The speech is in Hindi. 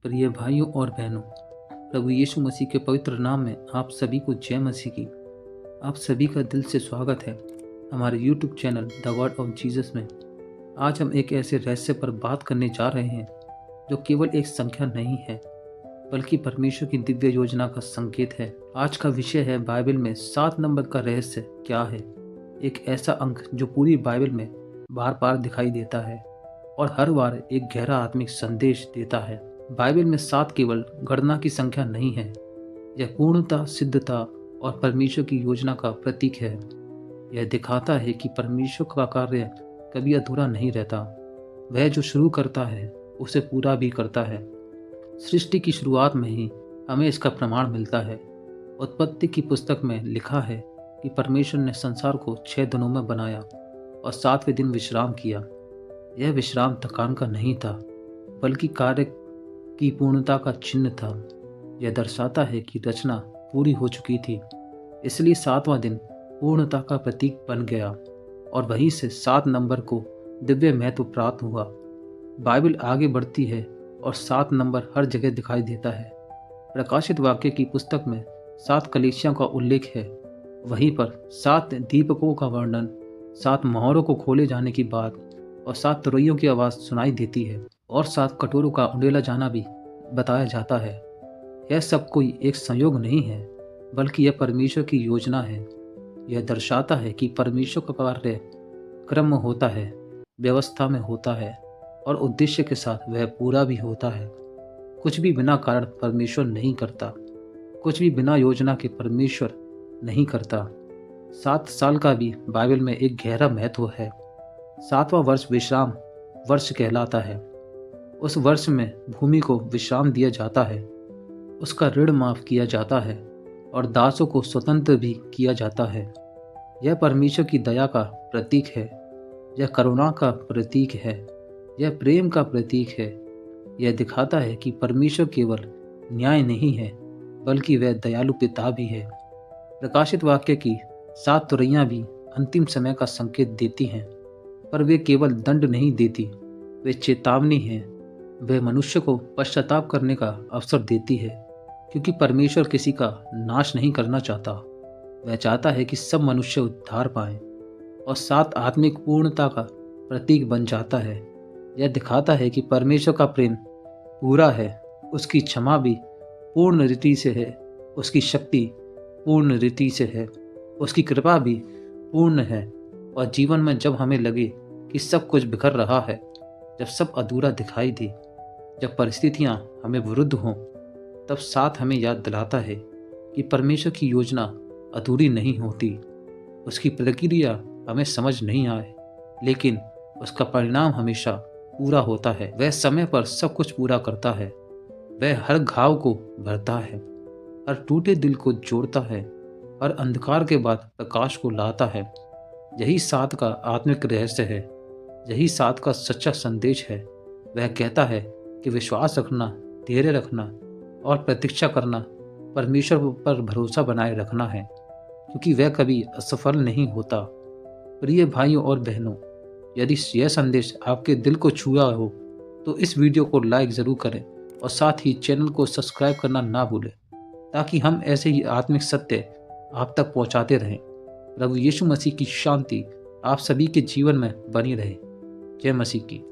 प्रिय भाइयों और बहनों, प्रभु यीशु मसीह के पवित्र नाम में आप सभी को जय मसीह की। आप सभी का दिल से स्वागत है हमारे YouTube channel the word of Jesus में। आज हम एक ऐसे रहस्य पर बात करने जा रहे हैं जो केवल एक संख्या नहीं है बल्कि परमेश्वर की दिव्य योजना का संकेत है। आज का विषय है बाइबल में 7 नंबर का रहस्य क्या है। एक ऐसा अंक जो पूरी बाइबल में बार बार दिखाई देता है और हर बार एक गहरा आत्मिक संदेश देता है। बाइबल में 7 केवल गणना की संख्या नहीं है, यह पूर्णता, सिद्धता और परमेश्वर की योजना का प्रतीक है। यह दिखाता है कि परमेश्वर का कार्य कभी अधूरा नहीं रहता। वह जो शुरू करता है उसे पूरा भी करता है। सृष्टि की शुरुआत में ही हमें इसका प्रमाण मिलता है। उत्पत्ति की पुस्तक में लिखा है कि परमेश्वर ने संसार को 6 दिनों में बनाया और 7वें दिन विश्राम किया। यह विश्राम थकान का नहीं था बल्कि कार्य की पूर्णता का चिन्ह था। यह दर्शाता है कि रचना पूरी हो चुकी थी, इसलिए 7वां दिन पूर्णता का प्रतीक बन गया और वहीं से 7 नंबर को दिव्य महत्व प्राप्त हुआ। बाइबल आगे बढ़ती है और 7 नंबर हर जगह दिखाई देता है। प्रकाशित वाक्य की पुस्तक में 7 कलीसियाओं का उल्लेख है। वहीं पर 7 दीपकों का वर्णन, 7 मोहरों को खोले जाने की बात और 7 तुरैयों की आवाज़ सुनाई देती है और 7 कटोरों का उंडेला जाना भी बताया जाता है। यह सब कोई एक संयोग नहीं है बल्कि यह परमेश्वर की योजना है। यह दर्शाता है कि परमेश्वर का कार्य क्रम में होता है, व्यवस्था में होता है और उद्देश्य के साथ वह पूरा भी होता है। कुछ भी बिना कारण परमेश्वर नहीं करता। कुछ भी बिना योजना के परमेश्वर नहीं करता। 7 साल का भी बाइबल में एक गहरा महत्व है। 7वां वर्ष विश्राम वर्ष कहलाता है। उस वर्ष में भूमि को विश्राम दिया जाता है, उसका ऋण माफ किया जाता है और दासों को स्वतंत्र भी किया जाता है। यह परमेश्वर की दया का प्रतीक है, यह करुणा का प्रतीक है, यह प्रेम का प्रतीक है। यह दिखाता है कि परमेश्वर केवल न्याय नहीं है बल्कि वह दयालु पिता भी है। प्रकाशित वाक्य की 7 तुरैयां भी अंतिम समय का संकेत देती हैं, पर वे केवल दंड नहीं देती, वे चेतावनी हैं। वे मनुष्य को पश्चाताप करने का अवसर देती है, क्योंकि परमेश्वर किसी का नाश नहीं करना चाहता। वह चाहता है कि सब मनुष्य उद्धार पाएं और 7 आत्मिक पूर्णता का प्रतीक बन जाता है। यह दिखाता है कि परमेश्वर का प्रेम पूरा है, उसकी क्षमा भी पूर्ण रीति से है, उसकी शक्ति पूर्ण रीति से है, उसकी कृपा भी पूर्ण है। और जीवन में जब हमें लगे कि सब कुछ बिखर रहा है, जब सब अधूरा दिखाई दे, जब परिस्थितियां हमें विरुद्ध हों, तब 7 हमें याद दिलाता है कि परमेश्वर की योजना अधूरी नहीं होती। उसकी प्रक्रिया हमें समझ नहीं आए, लेकिन उसका परिणाम हमेशा पूरा होता है। वह समय पर सब कुछ पूरा करता है। वह हर घाव को भरता है, हर टूटे दिल को जोड़ता है, हर अंधकार के बाद प्रकाश को लाता है। यही 7 का आत्मिक रहस्य है, यही 7 का सच्चा संदेश है। वह कहता है कि विश्वास रखना, धैर्य रखना और प्रतीक्षा करना परमेश्वर पर भरोसा बनाए रखना है, क्योंकि वह कभी असफल नहीं होता। प्रिय भाइयों और बहनों, यदि यह संदेश आपके दिल को छुआ हो तो इस वीडियो को लाइक ज़रूर करें और साथ ही चैनल को सब्सक्राइब करना ना भूलें, ताकि हम ऐसे ही आत्मिक सत्य आप तक पहुंचाते रहें। प्रभु यीशु मसीह की शांति आप सभी के जीवन में बनी रहे। जय मसीह की।